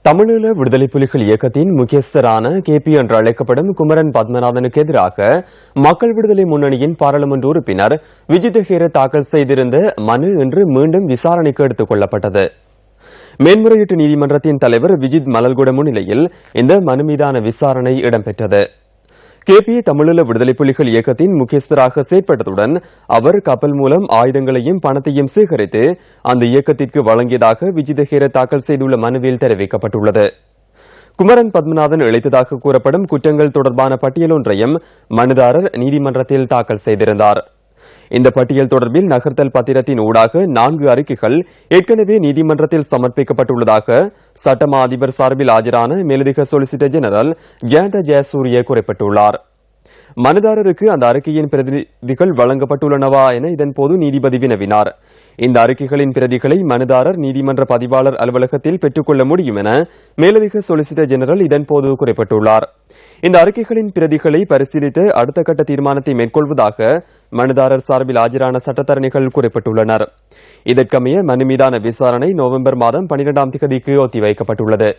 தமிழீழ விடுதலை புலிகள் இயக்கத்தின் முக்கியஸ்தரான கேபி என்று அழைக்கப்படும் குமரன் பத்மநாதனுக்கு எதிராக மக்கள் விடுதலை முன்னணியின் பாராளுமன்ற உறுப்பினர் விஜித் ஹேர தாக்கல் செய்திருந்த மனு இன்று மீண்டும் விசாரணைக்கு எடுத்துக் கொள்ளப்பட்டது. மேன்முறையீட்டு நீதிமன்றத்தின் தலைவர் விஜித் மலல்குட முன்னிலையில் இந்த மனு மீதான விசாரணை இடம்பெற்றது. கேபி தமிழீழ விடுதலை புலிகள் இயக்கத்தின் முக்கியஸ்தராக செயற்பட்டதுடன் அவர் கப்பல் மூலம் ஆயுதங்களையும் பணத்தையும் சேகரித்து அந்த இயக்கத்திற்கு வழங்கியதாக விஜித் ஹேர தாக்கல் செய்துள்ள மனுவில் தெரிவிக்கப்பட்டுள்ளது. குமரன் பத்மநாதன் இழைத்ததாக கூறப்படும் குற்றங்கள் தொடர்பான பட்டியல் ஒன்றையும் மனுதாரர் நீதிமன்றத்தில் தாக்கல் செய்திருந்தார். இந்த பட்டியல் தொடர்பில் நகர்த்தல் பத்திரத்தின் ஊடாக 4 அறிக்கைகள் ஏற்கனவே நீதிமன்றத்தில் சமர்ப்பிக்கப்பட்டுள்ளதாக சட்டமா அதிபர் சார்பில் ஆஜரான மேலதிக சொலிசிட்டர் ஜெனரல் ஜயந்த ஜெயசூரிய குறிப்பிட்டுள்ளார். மனுதாரருக்கு அந்த அறிக்கையின் பிரதிகள் வழங்கப்பட்டுள்ளனவா என இதன்போது நீதிபதி வினவினார். இந்த அறிக்கைகளின் பிரதிகளை மனுதாரர் நீதிமன்ற பதிவாளர் அலுவலகத்தில் பெற்றுக்கொள்ள முடியும் என மேலதிக சொலிசிட்டர் ஜெனரல் இதன்போது குறிப்பிட்டுள்ளார். இந்த அறிக்கைகளின் பிரதிகளை பரிசீலித்து அடுத்த கட்ட தீர்மானத்தை மேற்கொள்வதாக மனுதாரர் சார்பில் ஆஜரான சட்டத்தரணிகள் குறிப்பிட்டுள்ளனர். இதற்கமைய மனு மீதான விசாரணை நவம்பர் மாதம் 12ஆம் தேதிக்கு ஒத்திவைக்கப்பட்டுள்ளது.